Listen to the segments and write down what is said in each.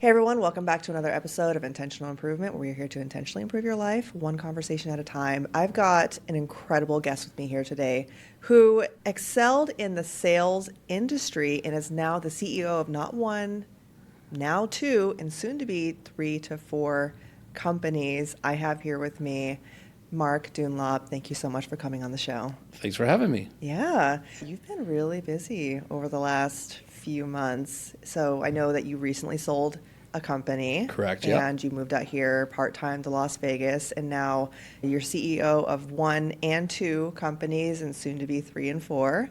Hey everyone, welcome back to another episode of Intentional Improvement, where we're here to intentionally improve your life, one conversation at a time. I've got an incredible guest with me here today who excelled in the sales industry and is now the CEO of not one, now two, and soon to be 3 to 4 companies. I have here with me Mark Dunlop. Thank you so much for coming on the show. Thanks for having me. Yeah, you've been really busy over the last few months. So I know that you recently sold a company. Correct, yeah. And you moved out here part-time to Las Vegas, and now you're CEO of 1 and 2 companies and soon to be 3 and 4.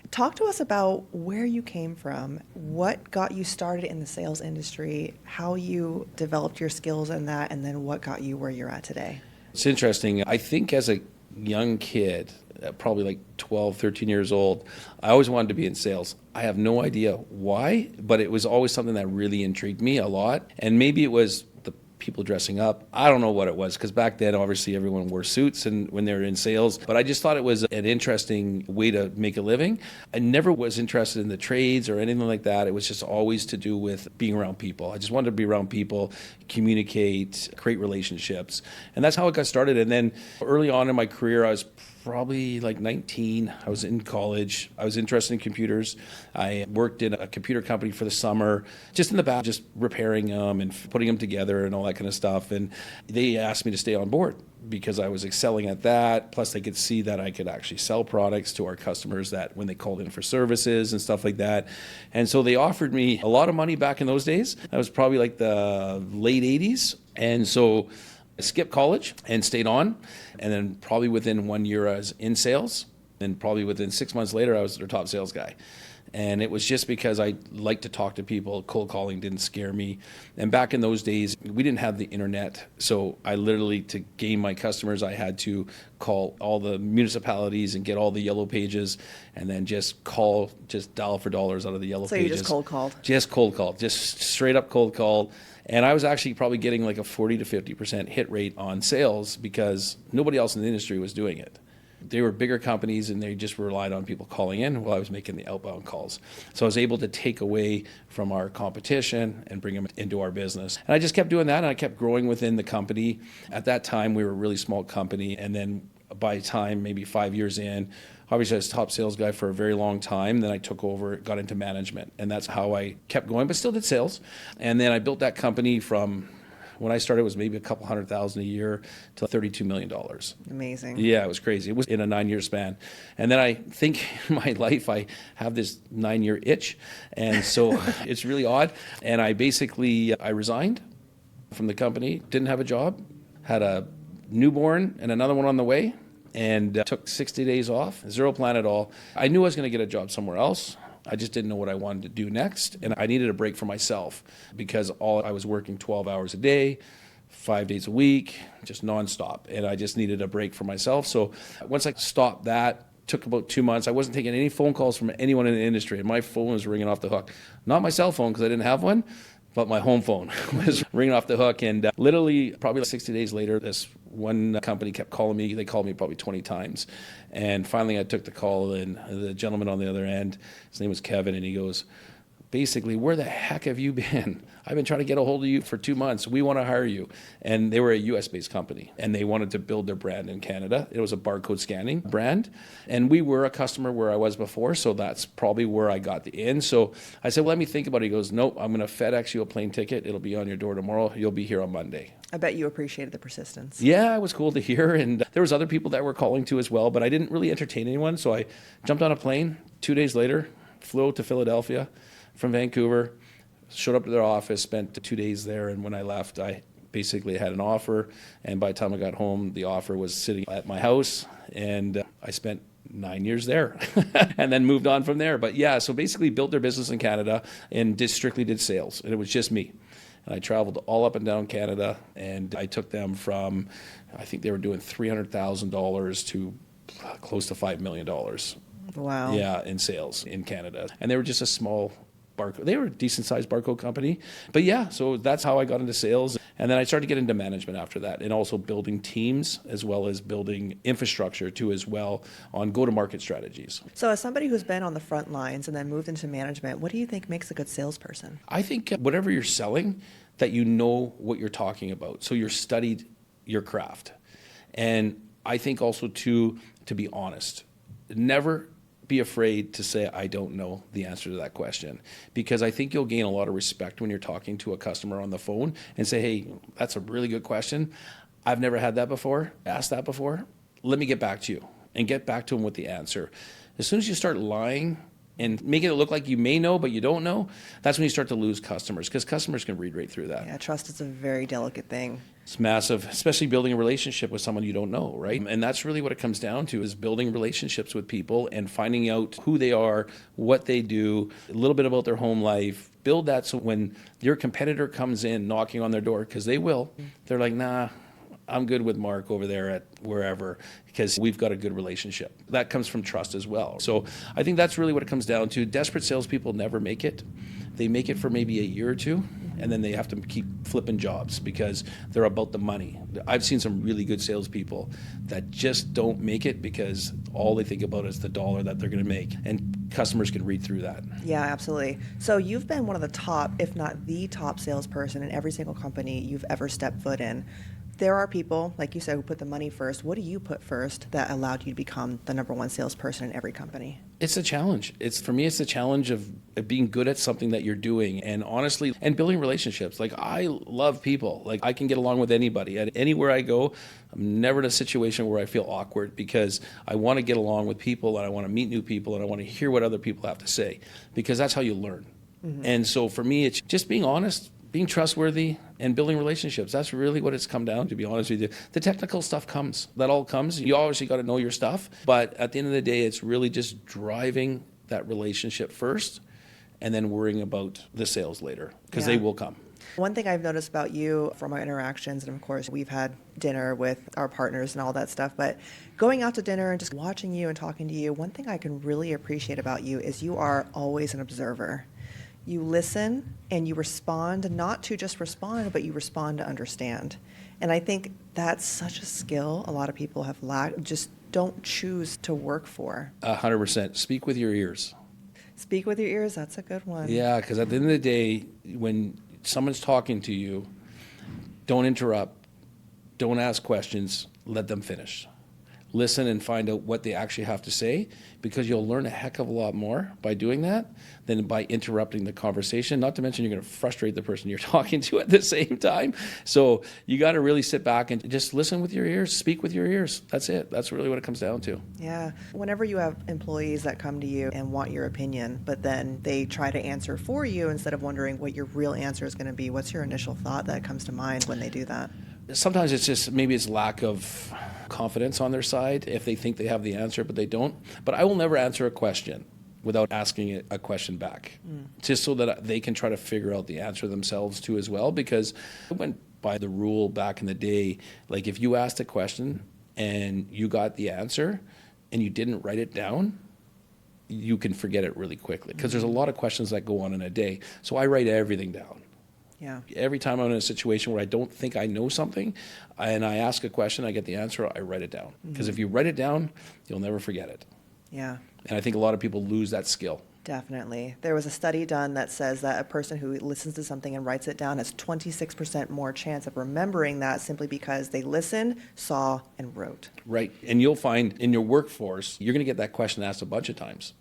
Talk to us about where you came from, what got you started in the sales industry, how you developed your skills in that, and then what got you where you're at today. It's interesting. I think as a young kid, probably like 12, 13 years old, I always wanted to be in sales. I have no idea why, but it was always something that really intrigued me a lot. And maybe it was the people dressing up. I don't know what it was, because back then, obviously, everyone wore suits and when they were in sales. But I just thought it was an interesting way to make a living. I never was interested in the trades or anything like that. It was just always to do with being around people. I just wanted to be around people, communicate, create relationships. And that's how it got started. And then early on in my career, I was probably like 19. I was in college. I was interested in computers. I worked in a computer company for the summer, just in the back, just repairing them and putting them together and all that kind of stuff. And they asked me to stay on board because I was excelling at that. Plus, they could see that I could actually sell products to our customers that when they called in for services and stuff like that. And so they offered me a lot of money back in those days. That was probably like the late 80s. And so I skipped college and stayed on, and then probably within 1 year I was in sales, and probably within 6 months later I was their top sales guy. And it was just because I liked to talk to people. Cold calling didn't scare me. And back in those days, we didn't have the internet. So I literally, to gain my customers, I had to call all the municipalities and get all the yellow pages, and then just dial for dollars out of the yellow pages. So you just cold called? Just cold called, just straight up cold called. And I was actually probably getting like a 40 to 50% hit rate on sales because nobody else in the industry was doing it. They were bigger companies and they just relied on people calling in while I was making the outbound calls. So I was able to take away from our competition and bring them into our business. And I just kept doing that, and I kept growing within the company. At that time, we were a really small company. And then by time, maybe 5 years in, obviously I was top sales guy for a very long time. Then I took over, got into management. And that's how I kept going, but still did sales. And then I built that company from, when I started, it was maybe a couple $100,000 a year to $32 million. Amazing. Yeah, it was crazy. It was in a 9-year span. And then I think in my life, I have this 9-year itch. And so it's really odd. And I resigned from the company, didn't have a job, had a newborn and another one on the way, and took 60 days off, zero plan at all. I knew I was going to get a job somewhere else. I just didn't know what I wanted to do next. And I needed a break for myself because I was working 12 hours a day, 5 days a week, just nonstop. And I just needed a break for myself. So once I stopped that, took about 2 months. I wasn't taking any phone calls from anyone in the industry. And my phone was ringing off the hook. Not my cell phone because I didn't have one, but my home phone was ringing off the hook. And literally probably like 60 days later, this one company kept calling me. They called me probably 20 times. And finally I took the call, and the gentleman on the other end, his name was Kevin, and he goes, basically, where the heck have you been? I've been trying to get a hold of you for 2 months. We want to hire you. And they were a US-based company, and they wanted to build their brand in Canada. It was a barcode scanning brand. And we were a customer where I was before, so that's probably where I got the in. So I said, well, let me think about it. He goes, nope, I'm going to FedEx you a plane ticket. It'll be on your door tomorrow. You'll be here on Monday. I bet you appreciated the persistence. Yeah, it was cool to hear. And there was other people that were calling too as well, but I didn't really entertain anyone. So I jumped on a plane 2 days later, flew out to Philadelphia from Vancouver, showed up to their office, spent 2 days there, and when I left, I basically had an offer, and by the time I got home, the offer was sitting at my house, and I spent 9 years there and then moved on from there. But yeah, so basically built their business in Canada and strictly did sales, and it was just me. And I traveled all up and down Canada, and I took them from, I think they were doing $300,000 to close to $5 million. Wow. Yeah, in sales in Canada. And they were just a small barcode. They were a decent sized barcode company. But yeah, so that's how I got into sales. And then I started to get into management after that, and also building teams as well as building infrastructure too as well on go-to-market strategies. So as somebody who's been on the front lines and then moved into management, what do you think makes a good salesperson? I think whatever you're selling, that you know what you're talking about. So you're studied your craft. And I think also too, to be honest, never be afraid to say, I don't know the answer to that question, because I think you'll gain a lot of respect when you're talking to a customer on the phone and say, hey, that's a really good question. I've never had that before, asked that before. Let me get back to you, and get back to them with the answer. As soon as you start lying and making it look like you may know, but you don't know, that's when you start to lose customers, because customers can read right through that. Yeah, trust is a very delicate thing. It's massive, especially building a relationship with someone you don't know, right? And that's really what it comes down to, is building relationships with people and finding out who they are, what they do, a little bit about their home life. Build that so when your competitor comes in knocking on their door, because they will, they're like, nah, I'm good with Mark over there at wherever, because we've got a good relationship. That comes from trust as well. So I think that's really what it comes down to. Desperate salespeople never make it. They make it for maybe a year or two, and then they have to keep flipping jobs because they're about the money. I've seen some really good salespeople that just don't make it because all they think about is the dollar that they're going to make, and customers can read through that. Yeah, absolutely. So you've been one of the top, if not the top salesperson in every single company you've ever stepped foot in. There are people, like you said, who put the money first. What do you put first that allowed you to become the number one salesperson in every company? It's a challenge. For me, it's the challenge of being good at something that you're doing, and honestly, and building relationships. Like, I love people. Like, I can get along with anybody. And anywhere I go, I'm never in a situation where I feel awkward, because I want to get along with people, and I want to meet new people, and I want to hear what other people have to say, because that's how you learn. Mm-hmm. And so for me, it's just being honest, being trustworthy, and building relationships. That's really what it's come down to be honest with you. The technical stuff comes. That all comes. You obviously got to know your stuff. But at the end of the day, it's really just driving that relationship first, and then worrying about the sales later, because they will come. One thing I've noticed about you from our interactions, and of course we've had dinner with our partners and all that stuff, but going out to dinner and just watching you and talking to you, one thing I can really appreciate about you is you are always an observer. You listen and you respond, not to just respond, but you respond to understand. And I think that's such a skill a lot of people have lacked, just don't choose to work for. 100%. Speak with your ears. Speak with your ears, that's a good one. Yeah, because at the end of the day, when someone's talking to you, don't interrupt, don't ask questions, let them finish. Listen and find out what they actually have to say, because you'll learn a heck of a lot more by doing that than by interrupting the conversation. Not to mention, you're going to frustrate the person you're talking to at the same time. So you got to really sit back and just listen with your ears, speak with your ears. That's it. That's really what it comes down to. Yeah. Whenever you have employees that come to you and want your opinion, but then they try to answer for you instead of wondering what your real answer is going to be, what's your initial thought that comes to mind when they do that? Sometimes it's just, maybe it's lack of confidence on their side if they think they have the answer, but they don't. But I will never answer a question without asking a question back, just so that they can try to figure out the answer themselves too as well, because I went by the rule back in the day, like if you asked a question and you got the answer and you didn't write it down, you can forget it really quickly, because there's a lot of questions that go on in a day. So I write everything down. Yeah. Every time I'm in a situation where I don't think I know something and I ask a question, I get the answer, I write it down. Because if you write it down, you'll never forget it. Yeah. And I think a lot of people lose that skill. Definitely. There was a study done that says that a person who listens to something and writes it down has 26% more chance of remembering that, simply because they listened, saw, and wrote. Right. And you'll find in your workforce, you're going to get that question asked a bunch of times.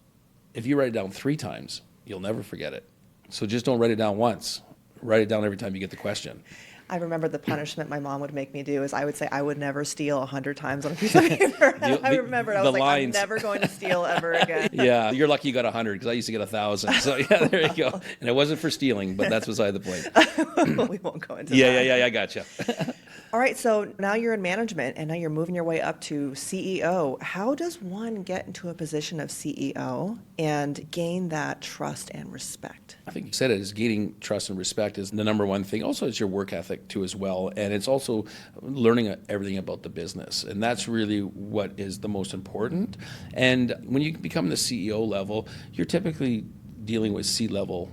If you write it down 3 times, you'll never forget it. So just don't write it down once. Write it down every time you get the question. I remember the punishment my mom would make me do is I would say I would never steal 100 times on a piece of paper. I remember I was like, lines. I'm never going to steal ever again. Yeah, you're lucky you got 100, because I used to get 1,000. So yeah, there you go. And it wasn't for stealing, but that's beside the point. We won't go into that. Yeah, I gotcha. All right, so now you're in management and now you're moving your way up to CEO. How does one get into a position of CEO and gain that trust and respect? I think you said it, is gaining trust and respect is the number one thing. Also, it's your work ethic too as well. And it's also learning everything about the business. And that's really what is the most important. And when you become the CEO level, you're typically dealing with C-level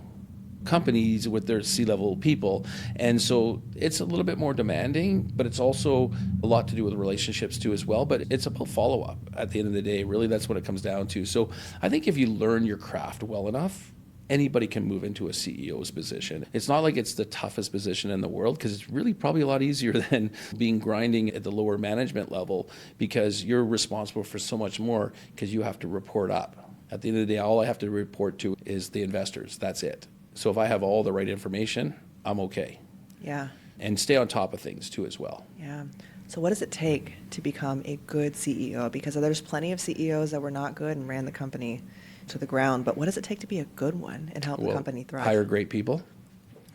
companies with their C-level people. And so it's a little bit more demanding, but it's also a lot to do with relationships too as well. But it's about follow-up at the end of the day. Really, that's what it comes down to. So I think if you learn your craft well enough, anybody can move into a CEO's position. It's not like it's the toughest position in the world, because it's really probably a lot easier than being grinding at the lower management level, because you're responsible for so much more because you have to report up. At the end of the day, all I have to report to is the investors. That's it. So if I have all the right information, I'm okay. Yeah. And stay on top of things too as well. Yeah. So what does it take to become a good CEO? Because there's plenty of CEOs that were not good and ran the company to the ground, but what does it take to be a good one and help the company thrive? Hire great people.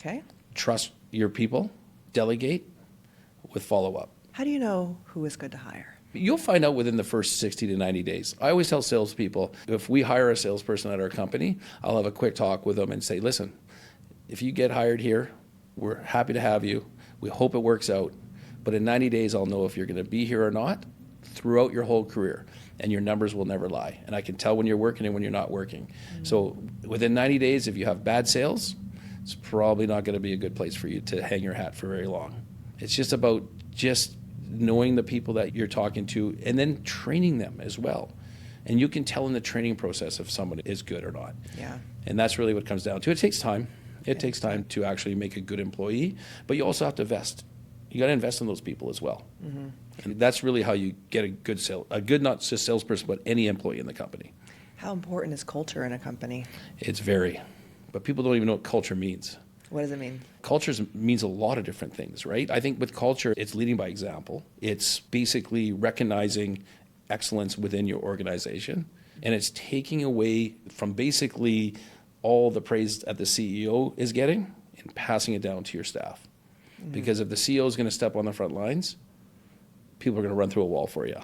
Okay. Trust your people. Delegate with follow-up. How do you know who is good to hire? You'll find out within the first 60 to 90 days. I always tell salespeople, if we hire a salesperson at our company, I'll have a quick talk with them and say, listen, if you get hired here, we're happy to have you. We hope it works out. But in 90 days, I'll know if you're going to be here or not throughout your whole career. And your numbers will never lie. And I can tell when you're working and when you're not working. Mm-hmm. So within 90 days, if you have bad sales, it's probably not going to be a good place for you to hang your hat for very long. It's just about just knowing the people that you're talking to and then training them as well. And you can tell in the training process if someone is good or not. Yeah. And that's really what it comes down to. It takes time. It takes time to actually make a good employee, but you also have to invest. You got to invest in those people as well. Mm-hmm. And that's really how you get a good not just salesperson, but any employee in the company. How important is culture in a company? It's very, but people don't even know what culture means. What does it mean? Culture means a lot of different things, right? I think with culture, it's leading by example. It's basically recognizing excellence within your organization, and it's taking away from basically all the praise that the CEO is getting and passing it down to your staff. Mm-hmm. Because if the CEO is going to step on the front lines, people are going to run through a wall for you.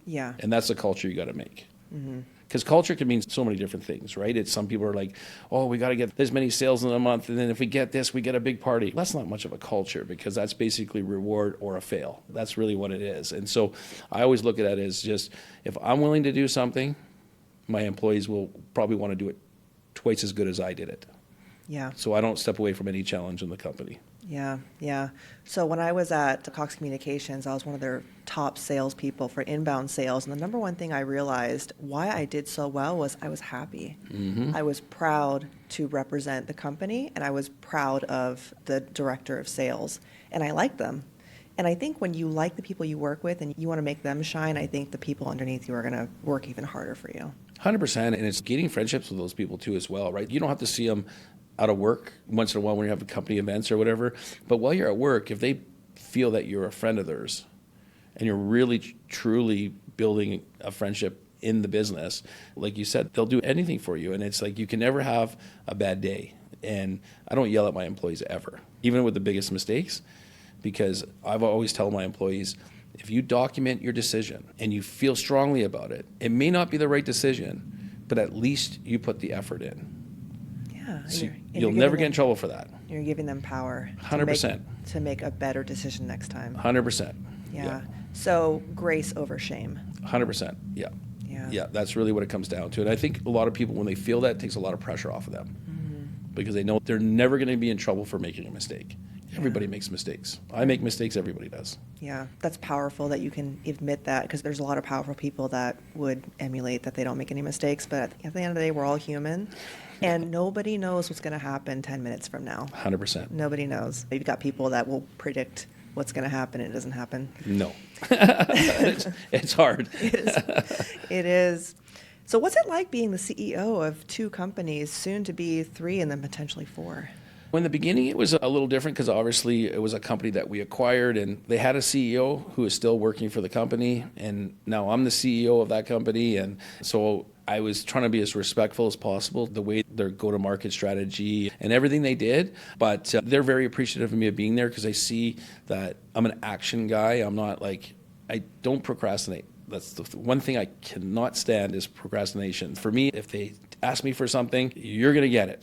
Yeah. And that's the culture you got to make. Mm-hmm. Because culture can mean so many different things, right? It's some people are like, oh, we got to get this many sales in a month, and then if we get this, we get a big party. That's not much of a culture, because that's basically reward or a fail. That's really what it is. And so I always look at it as just, if I'm willing to do something, my employees will probably want to do it twice as good as I did it. Yeah. So I don't step away from any challenge in the company. Yeah, yeah. So when I was at Cox Communications, I was one of their top salespeople for inbound sales. And the number one thing I realized why I did so well was I was happy. Mm-hmm. I was proud to represent the company, and I was proud of the director of sales. And I liked them. And I think when you like the people you work with and you want to make them shine, I think the people underneath you are going to work even harder for you. 100%. And it's gaining friendships with those people too as well, right? You don't have to see them out of work once in a while when you have company events or whatever. But while you're at work, if they feel that you're a friend of theirs and you're really, truly building a friendship in the business, like you said, they'll do anything for you. And it's like you can never have a bad day. And I don't yell at my employees ever, even with the biggest mistakes, because I've always tell my employees, if you document your decision and you feel strongly about it, it may not be the right decision, but at least you put the effort in. Yeah, so you'll never get in trouble for that. You're giving them power 100% to make a better decision next time. 100%. Yeah. So grace over shame. 100%. Yeah. Yeah. Yeah. That's really what it comes down to. And I think a lot of people, when they feel that, it takes a lot of pressure off of them, mm-hmm. because they know they're never going to be in trouble for making a mistake. Everybody makes mistakes. I make mistakes. Everybody does. Yeah, that's powerful that you can admit that, because there's a lot of powerful people that would emulate that they don't make any mistakes. But at the end of the day, we're all human, and nobody knows what's going to happen 10 minutes from now. 100%. Nobody knows. You've got people that will predict what's going to happen, and it doesn't happen. No. it's hard. It is. It is. So what's it like being the CEO of 2 companies, soon to be 3 and then potentially 4? Well, in the beginning, it was a little different, because obviously it was a company that we acquired, and they had a CEO who is still working for the company, and now I'm the CEO of that company. And so I was trying to be as respectful as possible, the way their go-to-market strategy and everything they did. But they're very appreciative of me of being there, because they see that I'm an action guy. I'm not like, I don't procrastinate. That's the one thing I cannot stand is procrastination. For me, if they ask me for something, you're going to get it.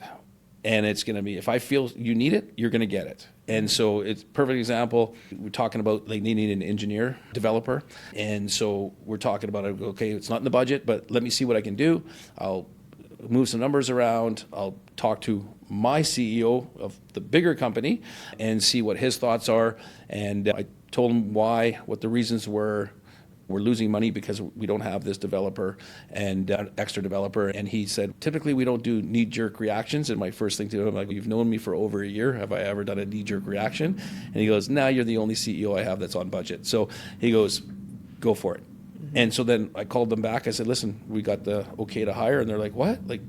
And it's going to be, if I feel you need it, you're going to get it. And so it's a perfect example. We're talking about like needing an engineer, developer. And so we're talking about, okay, it's not in the budget, but let me see what I can do. I'll move some numbers around. I'll talk to my CEO of the bigger company and see what his thoughts are. And I told him what the reasons were. We're losing money because we don't have this developer and extra developer. And he said, typically we don't do knee-jerk reactions. And my first thing to him, I'm like, you've known me for over a year. Have I ever done a knee-jerk reaction? And he goes, nah, you're the only CEO I have that's on budget. So he goes, go for it. And so then I called them back. I said, listen, we got the okay to hire. And they're like, what? Like,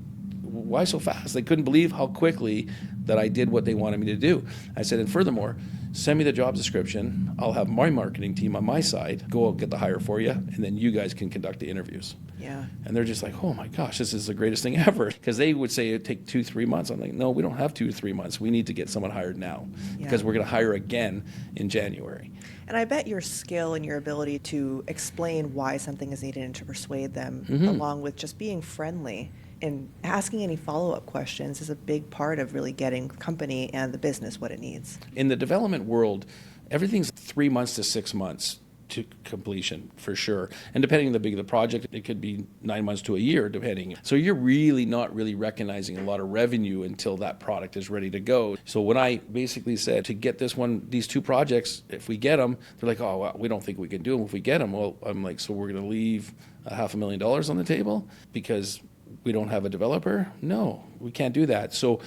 why so fast? They couldn't believe how quickly that I did what they wanted me to do. I said, and furthermore, send me the job description. I'll have my marketing team on my side go out, get the hire for you, and then you guys can conduct the interviews. Yeah. And they're just like, oh my gosh, this is the greatest thing ever. Because they would say it'd take 2-3 months. I'm like, no, we don't have 2 to 3 months. We need to get someone hired now because we're going to hire again in January. And I bet your skill and your ability to explain why something is needed and to persuade them, along with just being friendly and asking any follow-up questions, is a big part of really getting the company and the business what it needs. In the development world, everything's 3 months to 6 months to completion for sure. And depending on the big of the project, it could be 9 months to a year, depending. So you're really not really recognizing a lot of revenue until that product is ready to go. So when I basically said to get these 2 projects, if we get them, they're like, oh, well, we don't think we can do them if we get them. Well, I'm like, so we're going to leave $500,000 on the table because we don't have a developer? No, we can't do that. So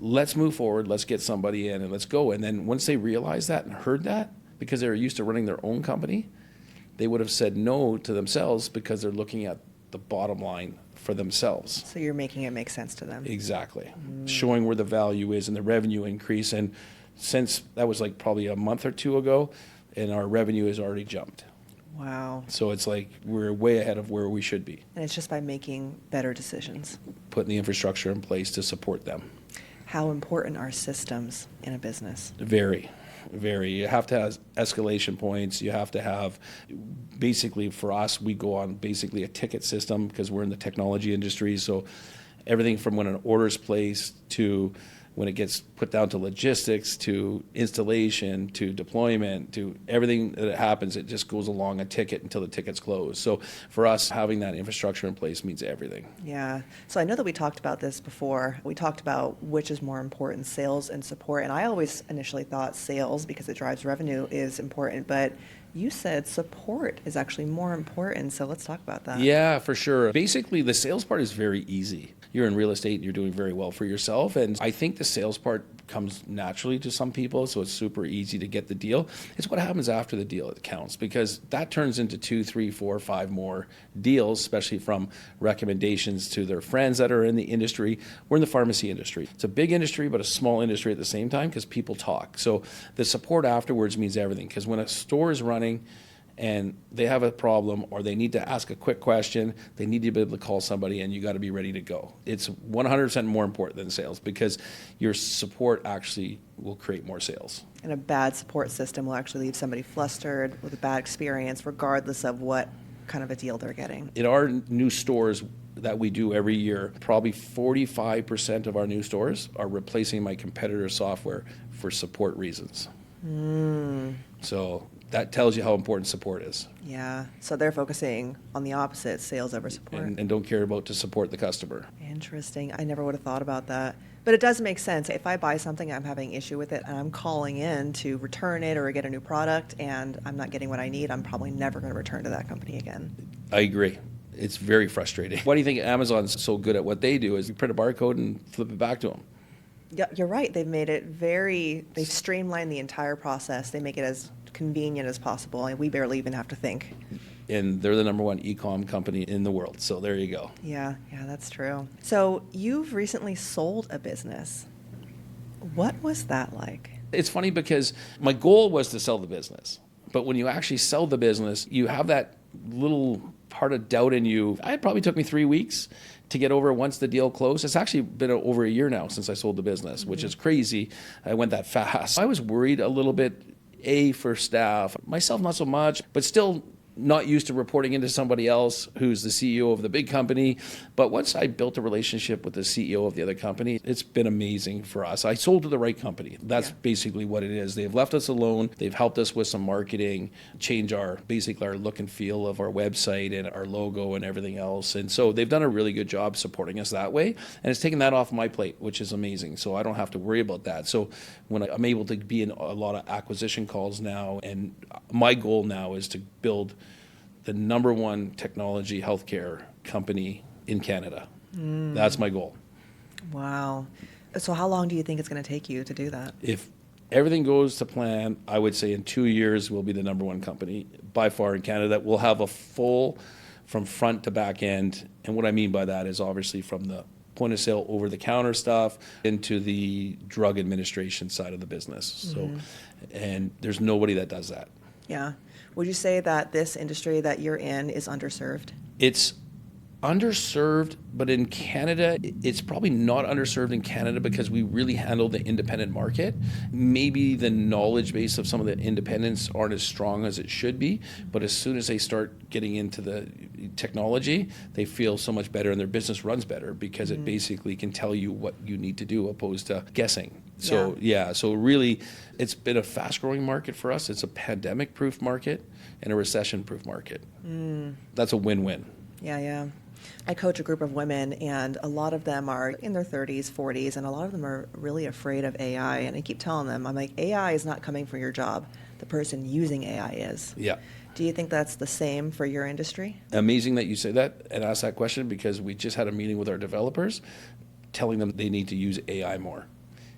let's move forward. Let's get somebody in and let's go. And then once they realized that and heard that, because they were used to running their own company, they would have said no to themselves because they're looking at the bottom line for themselves. So you're making it make sense to them. Exactly. Showing where the value is and the revenue increase. And since that was like probably a month or 2 ago, and our revenue has already jumped. Wow. So it's like we're way ahead of where we should be. And it's just by making better decisions. Putting the infrastructure in place to support them. How important are systems in a business? Very. You have to have escalation points. You have to have, basically for us, we go on basically a ticket system because we're in the technology industry. So everything from when an order is placed to when it gets put down to logistics, to installation, to deployment, to everything that happens, it just goes along a ticket until the ticket's closed. So for us, having that infrastructure in place means everything. Yeah. So I know that we talked about this before. We talked about which is more important, sales and support. And I always initially thought sales, because it drives revenue, is important. But you said support is actually more important. So let's talk about that. Yeah, for sure. Basically, the sales part is very easy. You're in real estate and you're doing very well for yourself. And I think the sales part comes naturally to some people, so it's super easy to get the deal. It's what happens after the deal that counts, because that turns into 2, 3, 4, 5 more deals, especially from recommendations to their friends that are in the industry. We're in the pharmacy industry. It's a big industry, but a small industry at the same time because people talk. So the support afterwards means everything, because when a store is running and they have a problem or they need to ask a quick question, they need to be able to call somebody and you got to be ready to go. It's 100% more important than sales because your support actually will create more sales. And a bad support system will actually leave somebody flustered with a bad experience regardless of what kind of a deal they're getting. In our new stores that we do every year, probably 45% of our new stores are replacing my competitor software for support reasons. So that tells you how important support is. Yeah. So they're focusing on the opposite, sales over support. And don't care about to support the customer. Interesting. I never would have thought about that. But it does make sense. If I buy something, I'm having issue with it, and I'm calling in to return it or get a new product, and I'm not getting what I need, I'm probably never going to return to that company again. I agree. It's very frustrating. Why do you think Amazon's so good at what they do is you print a barcode and flip it back to them? Yeah, you're right. They've made it they've streamlined the entire process. They make it as convenient as possible, and we barely even have to think. And they're the number 1 e-com company in the world. So there you go. Yeah, that's true. So you've recently sold a business. What was that like? It's funny because my goal was to sell the business. But when you actually sell the business, you have that little part of doubt in you. It probably took me 3 weeks to get over once the deal closed. It's actually been over a year now since I sold the business, which is crazy. I went that fast. I was worried a little bit, for staff. Myself, not so much, but still not used to reporting into somebody else who's the CEO of the big company. But once I built a relationship with the CEO of the other company, it's been amazing for us. I sold to the right company. That's basically what it is. They've left us alone. They've helped us with some marketing, change our look and feel of our website and our logo and everything else. And so they've done a really good job supporting us that way. And it's taken that off my plate, which is amazing. So I don't have to worry about that. So when I'm able to be in a lot of acquisition calls now, and my goal now is to build the number one technology healthcare company in Canada. That's my goal. Wow. So how long do you think it's going to take you to do that? If everything goes to plan, I would say in 2 years we'll be the number one company by far in Canada. We'll have a full, from front to back end. And what I mean by that is obviously from the point of sale over the counter stuff into the drug administration side of the business. So, and there's nobody that does that. Yeah. Would you say that this industry that you're in is underserved? It's underserved, but in Canada, it's probably not underserved in Canada because we really handle the independent market. Maybe the knowledge base of some of the independents aren't as strong as it should be, but as soon as they start getting into the technology, they feel so much better and their business runs better because it basically can tell you what you need to do opposed to guessing. So so really, it's been a fast-growing market for us. It's a pandemic-proof market and a recession-proof market. That's a win-win. Yeah. I coach a group of women, and a lot of them are in their 30s, 40s, and a lot of them are really afraid of AI. And I keep telling them, I'm like, AI is not coming for your job. The person using AI is. Yeah. Do you think that's the same for your industry? Amazing that you say that and ask that question because we just had a meeting with our developers telling them they need to use AI more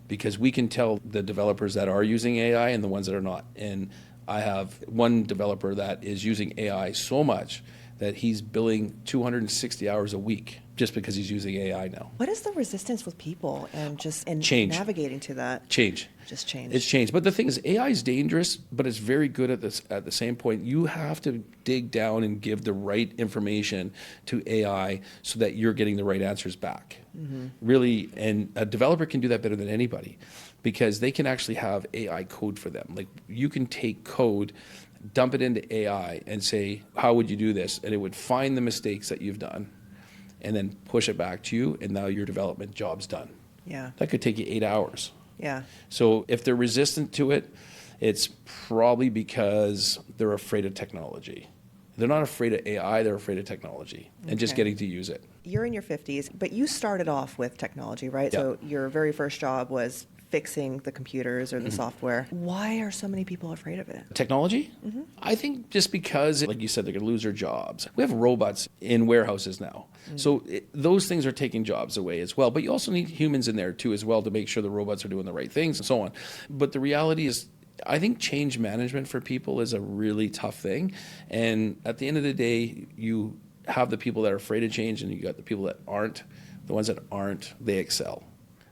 because we can tell the developers that are using AI and the ones that are not. And I have one developer that is using AI so much that he's billing 260 hours a week just because he's using AI now. What is the resistance with people and just Change. navigating to that? Change. Just change. It's changed. But the thing is, AI is dangerous, but it's very good at this. At the same point, you have to dig down and give the right information to AI so that you're getting the right answers back. Really, and a developer can do that better than anybody because they can actually have AI code for them. Like you can take code, dump it into AI and say, how would you do this? And it would find the mistakes that you've done and then push it back to you. And now your development job's done. Yeah. That could take you 8 hours. Yeah. So if they're resistant to it, it's probably because they're afraid of technology. They're not afraid of AI, they're afraid of technology and just getting to use it. You're in your 50s, but you started off with technology, right? Yeah. So your very first job was fixing the computers or the software. Why are so many people afraid of it? Technology? I think just because, like you said, they're going to lose their jobs. We have robots in warehouses now. So those things are taking jobs away as well. But you also need humans in there too as well to make sure the robots are doing the right things and so on. But the reality is, I think change management for people is a really tough thing. And at the end of the day, you have the people that are afraid of change and you got the people that aren't. The ones that aren't, they excel.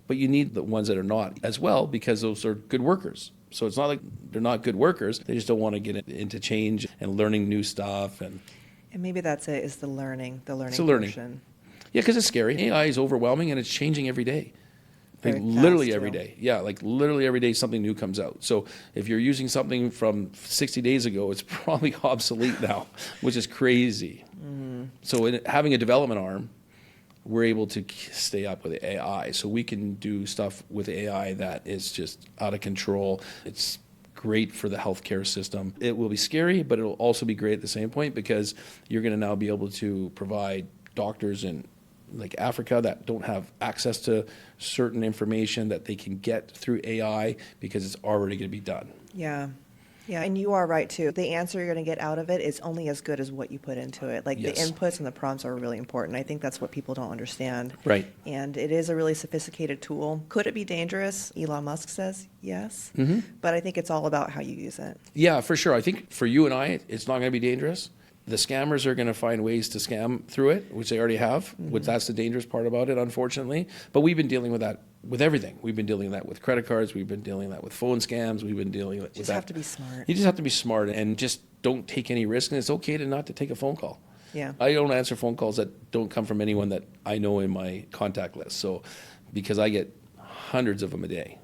But you need the ones that are not as well because those are good workers. So it's not like they're not good workers. They just don't want to get into change and learning new stuff. And maybe that's it, is the learning it's the learning. portion. Yeah, because it's scary. AI is overwhelming and it's changing every day. Like Very literally fast, every too. day. Yeah, like literally every day something new comes out. So if you're using something from 60 days ago, it's probably obsolete now, which is crazy. So having a development arm, we're able to stay up with AI. So we can do stuff with AI that is just out of control. It's great for the healthcare system. It will be scary, but it'll also be great at the same point because you're going to now be able to provide doctors in like Africa that don't have access to certain information that they can get through AI because it's already going to be done. Yeah. Yeah, and you are right too. The answer you're going to get out of it is only as good as what you put into it. Like Yes. the inputs and the prompts are really important. I think that's what people don't understand. Right. And it is a really sophisticated tool. Could it be dangerous? Elon Musk says yes. But I think it's all about how you use it. Yeah, for sure. I think for you and I, it's not going to be dangerous. The scammers are going to find ways to scam through it, which they already have, which that's the dangerous part about it, unfortunately. But we've been dealing with that with everything. We've been dealing with that with credit cards. We've been dealing with that with phone scams. We've been dealing with Just that. have to be smart. You just have to be smart and just don't take any risk. And it's okay to not to take a phone call. Yeah. I don't answer phone calls that don't come from anyone that I know in my contact list. So because I get hundreds of them a day.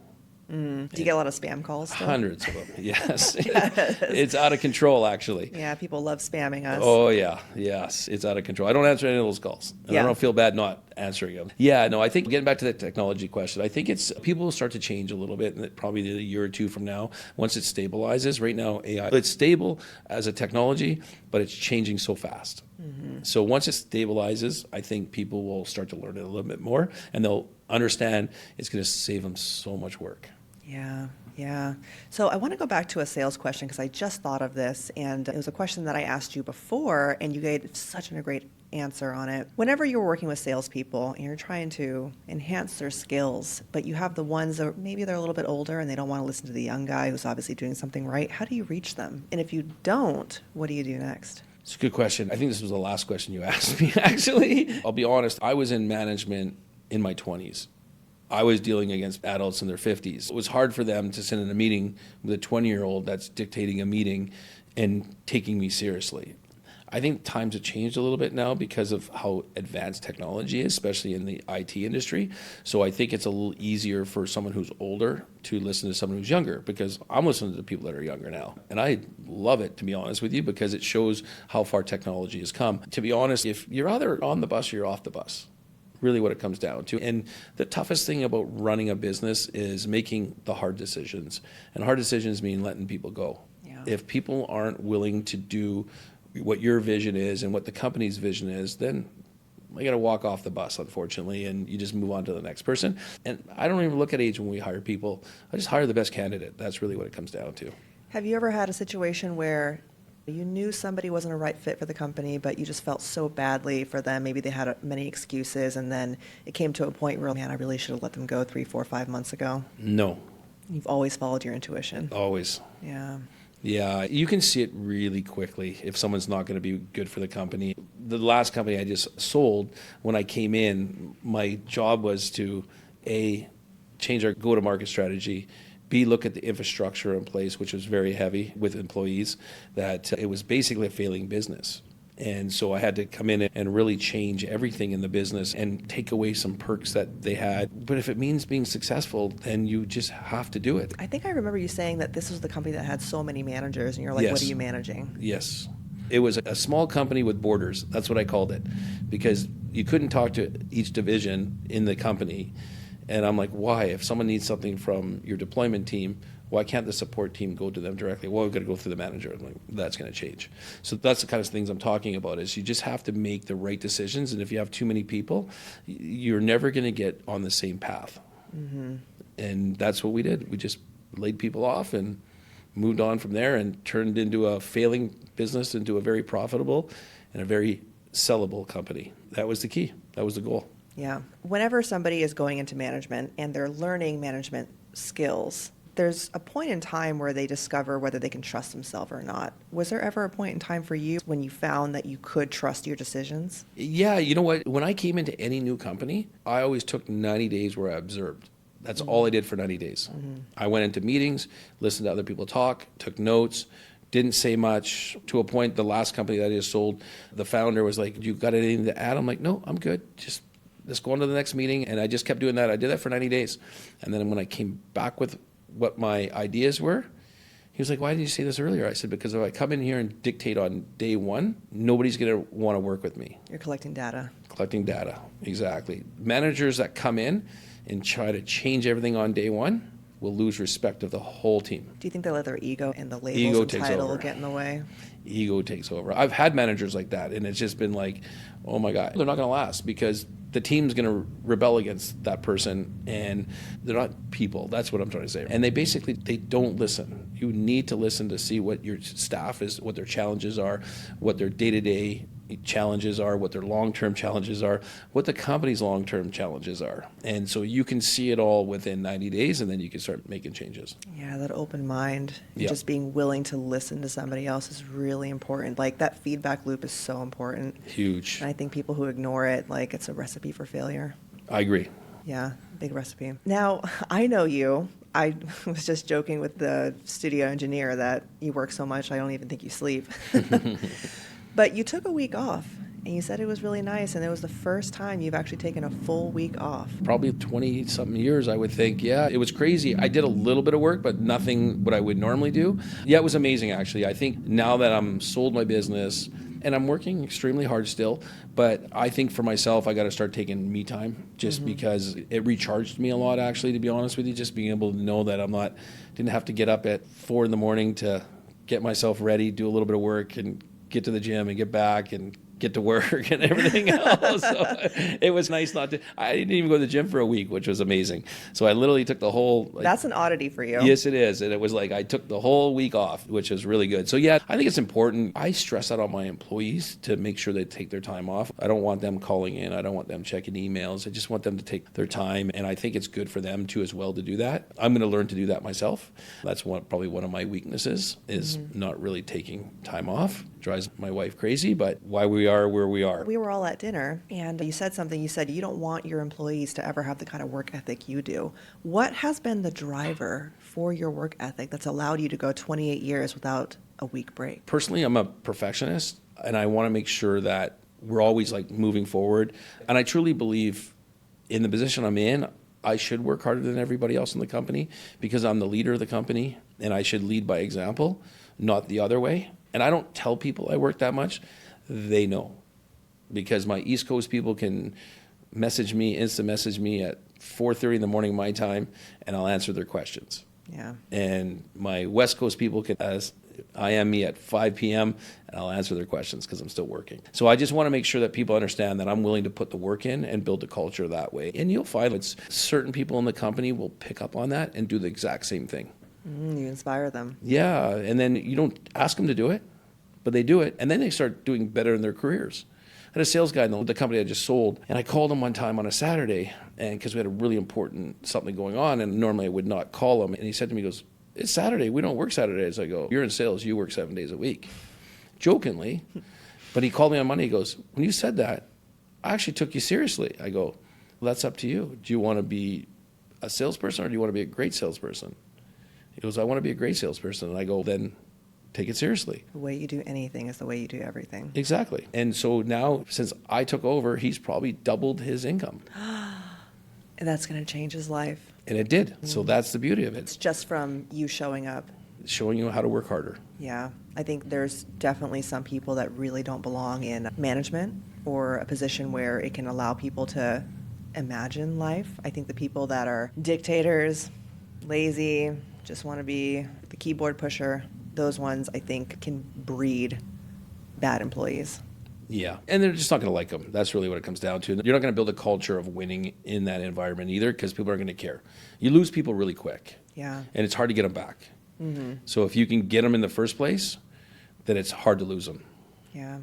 Do you get a lot of spam calls still? Hundreds of them, yes. Yes. It's out of control, actually. Yeah, people love spamming us. Oh, yeah, yes, it's out of control. I don't answer any of those calls. And Yeah. I don't feel bad not answering them. Yeah, no, I think getting back to the technology question, I think it's people will start to change a little bit, and probably a year or two from now, once it stabilizes. Right now, AI, it's stable as a technology, but it's changing so fast. So once it stabilizes, I think people will start to learn it a little bit more, and they'll understand it's going to save them so much work. Yeah, yeah. So I want to go back to a sales question because I just thought of this, and it was a question that I asked you before, and you gave such a great answer on it. Whenever you're working with salespeople and you're trying to enhance their skills, but you have the ones that maybe they're a little bit older and they don't want to listen to the young guy who's obviously doing something right, how do you reach them? And if you don't, what do you do next? It's a good question. I think this was the last question you asked me, actually. I'll be honest, I was in management in my 20s. I was dealing against adults in their 50s. It was hard for them to sit in a meeting with a 20-year-old that's dictating a meeting and taking me seriously. I think times have changed a little bit now because of how advanced technology is, especially in the IT industry. So I think it's a little easier for someone who's older to listen to someone who's younger, because I'm listening to people that are younger now. And I love it, to be honest with you, because it shows how far technology has come. To be honest, if you're either on the bus or you're off the bus, really what it comes down to. And the toughest thing about running a business is making the hard decisions. And hard decisions mean letting people go. Yeah. If people aren't willing to do what your vision is and what the company's vision is, then I got to walk off the bus, unfortunately, and you just move on to the next person. And I don't even look at age when we hire people. I just hire the best candidate. That's really what it comes down to. Have you ever had a situation where you knew somebody wasn't a right fit for the company, but you just felt so badly for them? Maybe they had many excuses, and then it came to a point where, man, I really should have let them go 3, 4, 5 months ago. No, You've always followed your intuition. always. Yeah. Yeah, you can see it really quickly if someone's not going to be good for the company. The last company I just sold, when I came in, my job was to, A, change our go-to-market strategy, B, look at the infrastructure in place, which was very heavy with employees, that it was basically a failing business. And so I had to come in and really change everything in the business and take away some perks that they had. But if it means being successful, then you just have to do it. I think I remember you saying that this was the company that had so many managers, and you're like, Yes. what are you managing? Yes. It was a small company with borders. That's what I called it, because you couldn't talk to each division in the company. And I'm like, why? If someone needs something from your deployment team, why can't the support team go to them directly? Well, we've got to go through the manager. I'm like, that's going to change. So that's the kind of things I'm talking about, is you just have to make the right decisions. And if you have too many people, you're never going to get on the same path. And that's what we did. We just laid people off and moved on from there and turned into a failing business into a very profitable and a very sellable company. That was the key. That was the goal. Yeah. Whenever somebody is going into management and they're learning management skills, there's a point in time where they discover whether they can trust themselves or not. Was there ever a point in time for you when you found that you could trust your decisions? Yeah, you know what? When I came into any new company, I always took 90 days where I observed. That's all I did for 90 days. I went into meetings, listened to other people talk, took notes, didn't say much. To a point, the last company that I just sold, the founder was like, you got anything to add? I'm like, no, I'm good. Just let's go on to the next meeting. And I just kept doing that. I did that for 90 days. And then when I came back with what my ideas were, he was like, why didn't you say this earlier? I said, because if I come in here and dictate on day one, nobody's going to want to work with me. You're collecting data. Collecting data, exactly. Managers that come in and try to change everything on day one will lose respect of the whole team. Do you think they let their ego and the labels Ego and takes title over. get in the way? Ego takes over. I've had managers like that, and it's just been like, oh my God, they're not going to last because the team's going to rebel against that person, and they're not people. That's what I'm trying to say. And they don't listen. You need to listen to see what your staff is, what their challenges are, what their day-to-day challenges are, what their long-term challenges are, what the company's long-term challenges are. And so you can see it all within 90 days, and then you can start making changes. Yeah, that open mind, and Yeah. just being willing to listen to somebody else is really important. Like, that feedback loop is so important. Huge. And I think people who ignore it, like, it's a recipe for failure. I agree. Yeah, big recipe. Now, I know you. I was just joking with the studio engineer that you work so much, I don't even think you sleep. But you took a week off, And you said it was really nice, and it was the first time you've actually taken a full week off. Probably 20 something years, I would think. Yeah, it was crazy. I did a little bit of work, but nothing what I would normally do. Yeah, it was amazing, actually. I think now that I'm sold my business, and I'm working extremely hard still, but I think for myself, I got to start taking me time just because it recharged me a lot, actually, to be honest with you, just being able to know that didn't have to get up at 4 in the morning to get myself ready, do a little bit of work, and get to the gym and get back and get to work and everything else. So it was nice I didn't even go to the gym for a week, which was amazing. So I literally took the whole... That's an oddity for you. Yes, it is. And it was like I took the whole week off, which is really good. So yeah, I think it's important. I stress out on my employees to make sure they take their time off. I don't want them calling in. I don't want them checking emails. I just want them to take their time. And I think it's good for them too as well to do that. I'm going to learn to do that myself. That's probably one of my weaknesses is not really taking time off. Drives my wife crazy, but why we are where we are. We were all at dinner, and you said something. You said you don't want your employees to ever have the kind of work ethic you do. What has been the driver for your work ethic that's allowed you to go 28 years without a week break? Personally, I'm a perfectionist, and I want to make sure that we're always like moving forward. And I truly believe in the position I'm in, I should work harder than everybody else in the company because I'm the leader of the company, and I should lead by example, not the other way. And I don't tell people I work that much. They know. Because my East Coast people can instant message me at 4:30 in the morning my time, and I'll answer their questions. Yeah. And my West Coast people can IM me at 5 p.m., and I'll answer their questions because I'm still working. So I just want to make sure that people understand that I'm willing to put the work in and build a culture that way. And you'll find it's certain people in the company will pick up on that and do the exact same thing. You inspire them. Yeah, and then you don't ask them to do it, but they do it, and then they start doing better in their careers. I had a sales guy in the company I just sold, and I called him one time on a Saturday, and because we had a really important something going on, and normally I would not call him, and he said to me, he goes, "It's Saturday, we don't work Saturdays." I go, "You're in sales, you work 7 days a week." Jokingly, but he called me on Monday, he goes, "When you said that, I actually took you seriously." I go, "Well, that's up to you. Do you want to be a salesperson or do you want to be a great salesperson?" He goes, "I want to be a great salesperson." And I go, "Then take it seriously." The way you do anything is the way you do everything. Exactly. And so now, since I took over, he's probably doubled his income. And that's going to change his life. And it did. So that's the beauty of it. It's just from you showing up. Showing you how to work harder. Yeah. I think there's definitely some people that really don't belong in management or a position where it can allow people to imagine life. I think the people that are dictators, lazy, just want to be the keyboard pusher, those ones I think can breed bad employees. Yeah, and they're just not going to like them. That's really what it comes down to. You're not going to build a culture of winning in that environment either because people aren't going to care. You lose people really quick. Yeah. And it's hard to get them back. So if you can get them in the first place, then it's hard to lose them. Yeah.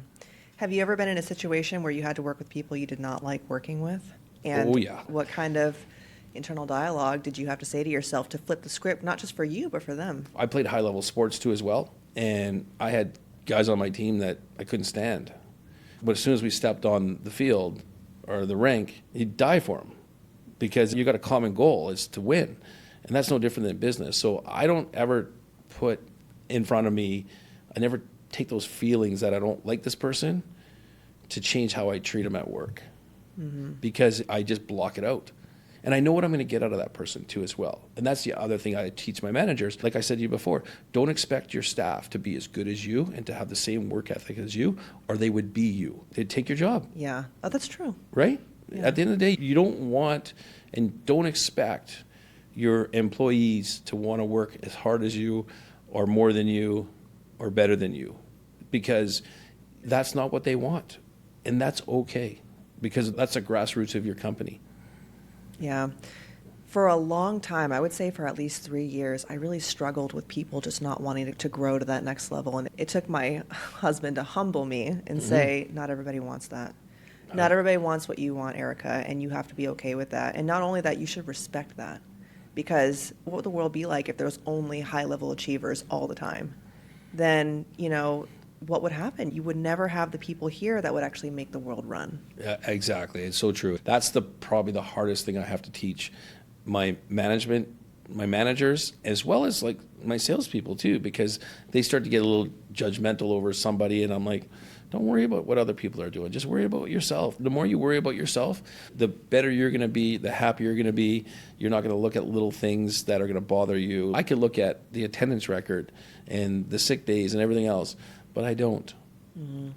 Have you ever been in a situation where you had to work with people you did not like working with? And Oh, yeah. what kind of internal dialogue did you have to say to yourself to flip the script, not just for you, but for them? I played high-level sports too as well, and I had guys on my team that I couldn't stand. But as soon as we stepped on the field or the rink, you'd die for them because you got a common goal is to win, and that's no different than business. So I don't ever put in front of me, I never take those feelings that I don't like this person to change how I treat them at work because I just block it out. And I know what I'm going to get out of that person too as well. And that's the other thing I teach my managers. Like I said to you before, don't expect your staff to be as good as you and to have the same work ethic as you, or they would be you. They'd take your job. Yeah. Oh, that's true. Right? Yeah. At the end of the day, you don't want and don't expect your employees to want to work as hard as you or more than you or better than you because that's not what they want. And that's okay because that's the grassroots of your company. Yeah. For a long time, I would say for at least 3 years, I really struggled with people just not wanting to grow to that next level. And it took my husband to humble me and say, not everybody wants that. Not everybody wants what you want, Erica, and you have to be okay with that. And not only that, you should respect that. Because what would the world be like if there was only high-level achievers all the time? Then, what would happen? You would never have the people here that would actually make the world run. Yeah, exactly. It's so true. That's probably the hardest thing I have to teach my management, my managers, as well as like my salespeople too, because they start to get a little judgmental over somebody, and I'm like, Don't worry about what other people are doing. Just worry about yourself. The more you worry about yourself, the better you're going to be, the happier you're going to be. You're not going to look at little things that are going to bother you. I could look at the attendance record and the sick days and everything else, but I don't.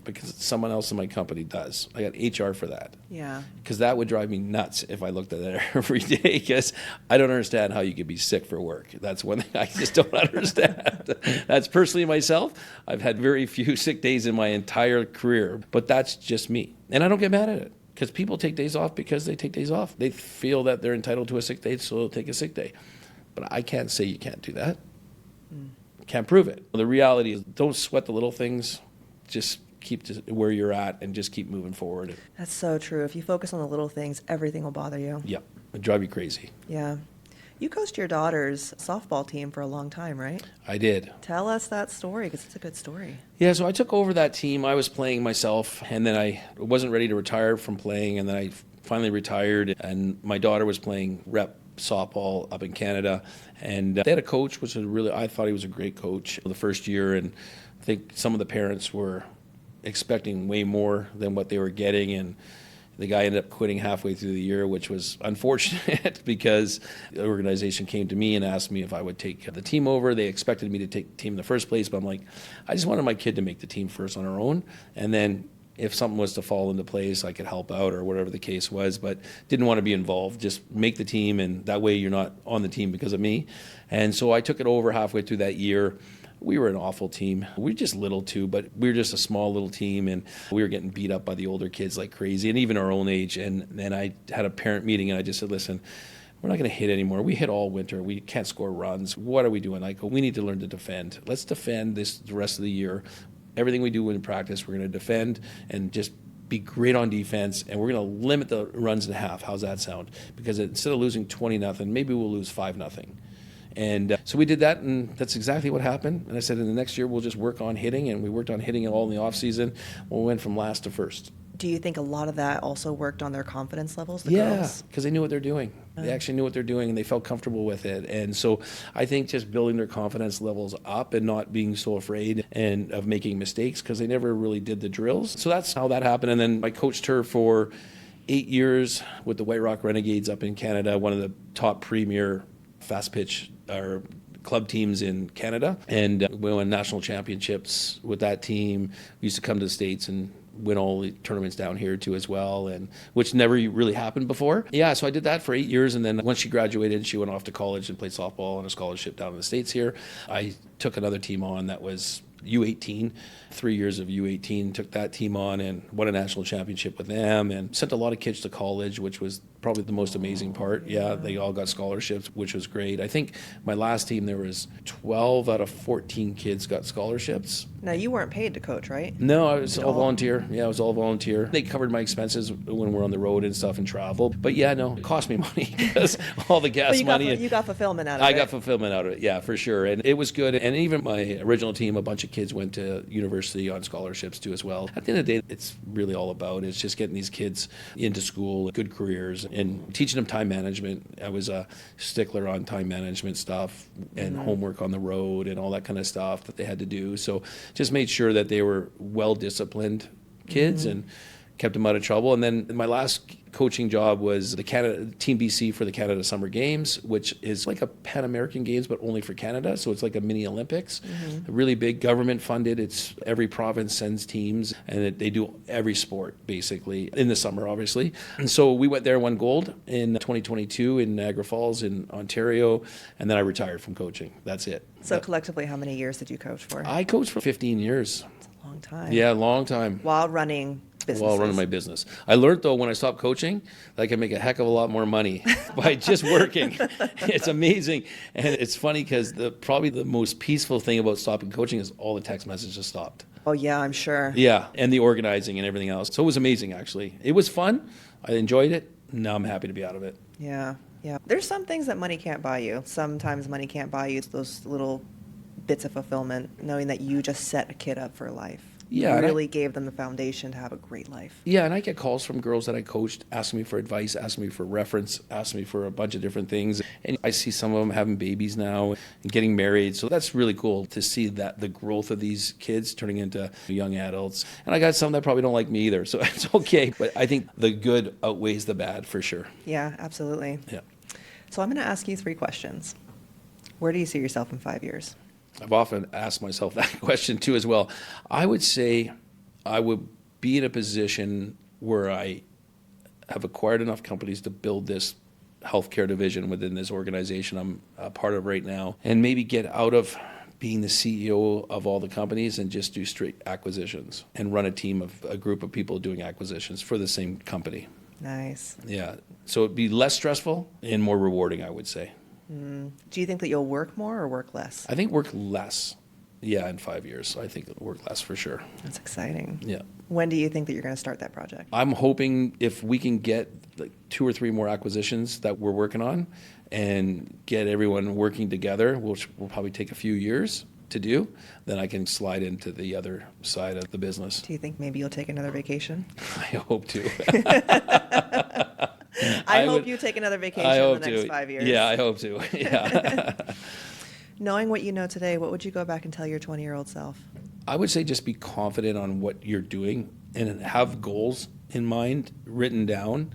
Because someone else in my company does. I got HR for that. Yeah. Because that would drive me nuts if I looked at it every day, because I don't understand how you could be sick for work. That's one thing I just don't understand. That's personally myself. I've had very few sick days in my entire career, but that's just me. And I don't get mad at it, because people take days off because they take days off. They feel that they're entitled to a sick day, so they'll take a sick day. But I can't say you can't do that. Can't prove it. The reality is, don't sweat the little things. Just keep where you're at and just keep moving forward. That's so true. If you focus on the little things, everything will bother you. Yep. It'd drive you crazy. Yeah. You coached your daughter's softball team for a long time, right? I did. Tell us that story, because it's a good story. Yeah, so I took over that team. I was playing myself, and then I wasn't ready to retire from playing, and then I finally retired, and my daughter was playing rep softball up in Canada, and they had a coach, which was really, I thought he was a great coach the first year, and I think some of the parents were expecting way more than what they were getting, and the guy ended up quitting halfway through the year, which was unfortunate because the organization came to me and asked me if I would take the team over. They expected me to take the team in the first place, but I'm like, I just wanted my kid to make the team first on her own, and then if something was to fall into place, I could help out or whatever the case was, but didn't want to be involved. Just make the team, and that way you're not on the team because of me. And so I took it over halfway through that year. We were an awful team. We were just little too, but we were just a small little team, and we were getting beat up by the older kids like crazy, and even our own age. And then I had a parent meeting, and I just said, listen, we're not going to hit anymore. We hit all winter. We can't score runs. What are we doing? I go, we need to learn to defend. Let's defend this the rest of the year. Everything we do in practice, we're going to defend and just be great on defense, and we're going to limit the runs in half. How's that sound? Because instead of losing 20-0, maybe we'll lose 5-0. And so we did that, and that's exactly what happened. And I said, in the next year, we'll just work on hitting, and we worked on hitting it all in the offseason. We went from last to first. Do you think a lot of that also worked on their confidence levels, the Yeah, girls? because they knew what they're doing. They actually knew what they're doing, and they felt comfortable with it. And so I think just building their confidence levels up and not being so afraid and of making mistakes, because they never really did the drills. So that's how that happened. And then I coached her for 8 years with the White Rock Renegades up in Canada, one of the top premier fast pitch or club teams in Canada, and we won national championships with that team. We used to come to the States and win all the tournaments down here too as well, and which never really happened before. Yeah, so I did that for 8 years, and then once she graduated, she went off to college and played softball on a scholarship down in the States here. I took another team on that was U18, 3 years of U18, took that team on and won a national championship with them, and sent a lot of kids to college, which was probably the most amazing part. Yeah, they all got scholarships, which was great. I think my last team, there was 12 out of 14 kids got scholarships. Now, you weren't paid to coach, right? No, I was all volunteer. Yeah, I was all volunteer. They covered my expenses when we're on the road and stuff and travel. But yeah, no, it cost me money because all the gas money. You got fulfillment out of it. I got fulfillment out of it, yeah, for sure. And it was good. And even my original team, a bunch of kids went to university on scholarships too as well. At the end of the day, it's really all about is just getting these kids into school, good careers, and teaching them time management. I was a stickler on time management stuff and homework on the road and all that kind of stuff that they had to do. So just made sure that they were well-disciplined kids and kept them out of trouble. And then my last coaching job was the Canada Team BC for the Canada Summer Games, which is like a Pan American Games, but only for Canada. So it's like a mini Olympics, really big, government funded. It's every province sends teams, and they do every sport basically in the summer, obviously. And so we went there and won gold in 2022 in Niagara Falls in Ontario, and then I retired from coaching. That's it. So collectively, how many years did you coach for? I coached for 15 years. That's a long time. Yeah, long time. While running businesses. While running my business. I learned, though, when I stopped coaching, that I can make a heck of a lot more money by just working. It's amazing. And it's funny because probably the most peaceful thing about stopping coaching is all the text messages stopped. Oh, yeah, I'm sure. Yeah, and the organizing and everything else. So it was amazing, actually. It was fun. I enjoyed it. Now I'm happy to be out of it. Yeah, yeah. There's some things that money can't buy you. Sometimes money can't buy you those little bits of fulfillment, knowing that you just set a kid up for life. Yeah, and really gave them the foundation to have a great life. Yeah, and I get calls from girls that I coached asking me for advice, asking me for reference, asking me for a bunch of different things. And I see some of them having babies now and getting married. So that's really cool to see that the growth of these kids turning into young adults. And I got some that probably don't like me either, so it's okay. But I think the good outweighs the bad for sure. Yeah, absolutely. Yeah. So I'm going to ask you 3 questions. Where do you see yourself in 5 years? I've often asked myself that question too as well. I would say I would be in a position where I have acquired enough companies to build this healthcare division within this organization I'm a part of right now, and maybe get out of being the CEO of all the companies and just do straight acquisitions and run a team of a group of people doing acquisitions for the same company. Nice. Yeah. So it'd be less stressful and more rewarding, I would say. Do you think that you'll work more or work less? I think work less. Yeah, in 5 years. I think it'll work less for sure. That's exciting. Yeah. When do you think that you're going to start that project? I'm hoping if we can get like 2 or 3 more acquisitions that we're working on and get everyone working together, which will probably take a few years to do, then I can slide into the other side of the business. Do you think maybe you'll take another vacation? I hope to. I hope you take another vacation in the next 5 years. Yeah, I hope to. Yeah. Knowing what you know today, what would you go back and tell your 20-year-old self? I would say just be confident on what you're doing and have goals in mind written down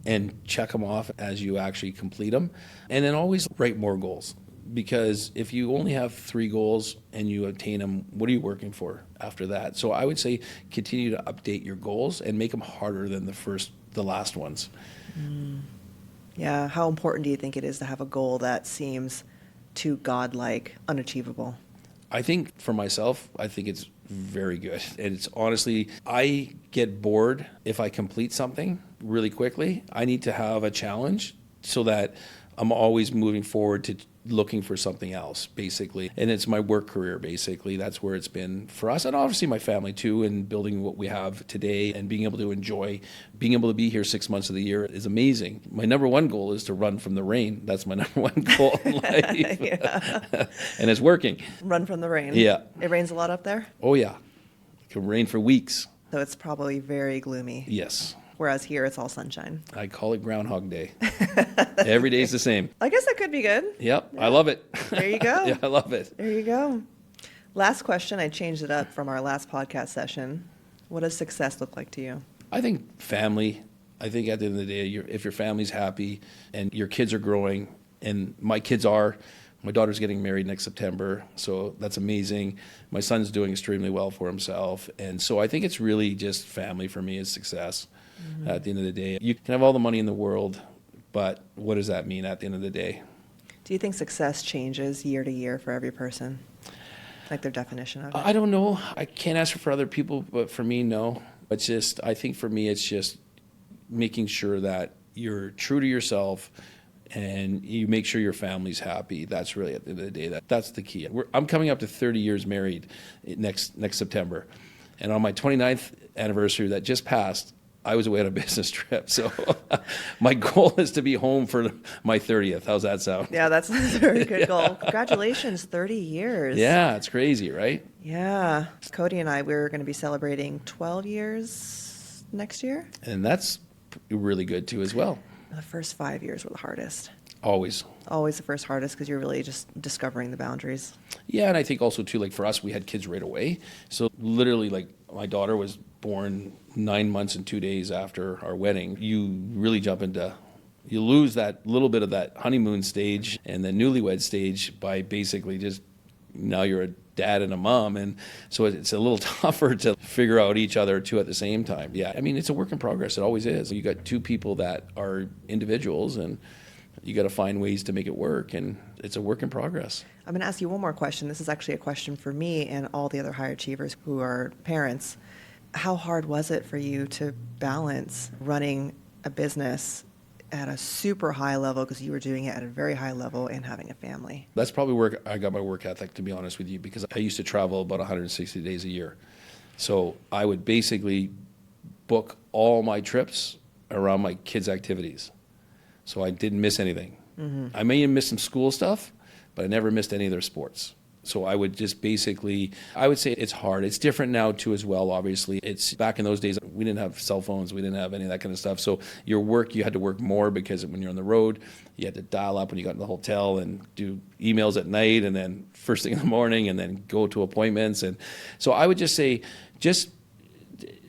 and check them off as you actually complete them. And then always write more goals, because if you only have 3 goals and you attain them, what are you working for after that? So I would say continue to update your goals and make them harder than the last ones. Yeah, how important do you think it is to have a goal that seems too godlike, unachievable? I think for myself, I think it's very good. And it's honestly, I get bored if I complete something really quickly. I need to have a challenge so that I'm always moving forward to looking for something else, basically. And it's my work career, basically. That's where it's been for us. And obviously my family too, and building what we have today and being able to enjoy, being able to be here 6 months of the year is amazing. My number one goal is to run from the rain. That's my number one goal in life. And it's working. Run from the rain. Yeah. It rains a lot up there? Oh yeah. It can rain for weeks. So it's probably very gloomy. Yes. Whereas here it's all sunshine. I call it Groundhog Day. Every day's the same. I guess that could be good. Yep, I love it. There you go. Yeah, I love it. There you go. Last question. I changed it up from our last podcast session. What does success look like to you? I think family. I think at the end of the day, if your family's happy and your kids are growing, and my kids are, my daughter's getting married next September, so that's amazing. My son's doing extremely well for himself. And so I think it's really just family for me is success. At the end of the day, you can have all the money in the world, but what does that mean at the end of the day? Do you think success changes year to year for every person? Like their definition of it? I don't know. I can't answer for other people, but for me, no. It's just, I think for me, it's just making sure that you're true to yourself and you make sure your family's happy. That's really, at the end of the day, that's the key. I'm coming up to 30 years married next September. And on my 29th anniversary that just passed, I was away on a business trip. So my goal is to be home for my 30th. How's that sound? Yeah, that's a very good goal. Congratulations, 30 years. Yeah, it's crazy, right? Yeah. Cody and I, we're going to be celebrating 12 years next year. And that's really good too as well. The first 5 years were the hardest. Always. Always the first hardest because you're really just discovering the boundaries. Yeah, and I think also too, like for us, we had kids right away. So literally, like my daughter was born 9 months and 2 days after our wedding. You really you lose that little bit of that honeymoon stage and the newlywed stage by basically just now you're a dad and a mom. And so it's a little tougher to figure out each other too at the same time. Yeah, I mean, it's a work in progress. It always is. You got 2 people that are individuals and you got to find ways to make it work, and it's a work in progress. I'm going to ask you one more question. This is actually a question for me and all the other high achievers who are parents. How hard was it for you to balance running a business at a super high level, because you were doing it at a very high level, and having a family? That's probably where I got my work ethic, to be honest with you, because I used to travel about 160 days a year. So I would basically book all my trips around my kids' activities. So I didn't miss anything. I may have missed some school stuff, but I never missed any of their sports. So I would just basically, I would say it's hard. It's different now too as well, obviously. It's back in those days, we didn't have cell phones, we didn't have any of that kind of stuff. So your work, you had to work more because when you're on the road, you had to dial up when you got in the hotel and do emails at night and then first thing in the morning and then go to appointments. And so I would just say, just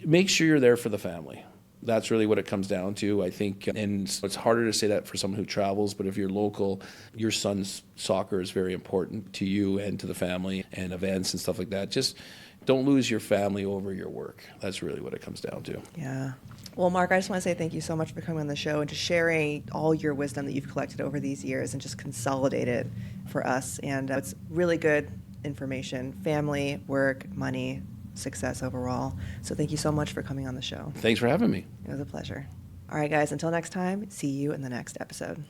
make sure you're there for the family. That's really what it comes down to, I think. And it's harder to say that for someone who travels, but if you're local, your son's soccer is very important to you and to the family and events and stuff like that. Just don't lose your family over your work. That's really what it comes down to. Yeah. Well, Mark, I just want to say thank you so much for coming on the show and just sharing all your wisdom that you've collected over these years and just consolidated for us. And it's really good information, family, work, money, success overall. So thank you so much for coming on the show. Thanks for having me. It was a pleasure. All right, guys, until next time, see you in the next episode.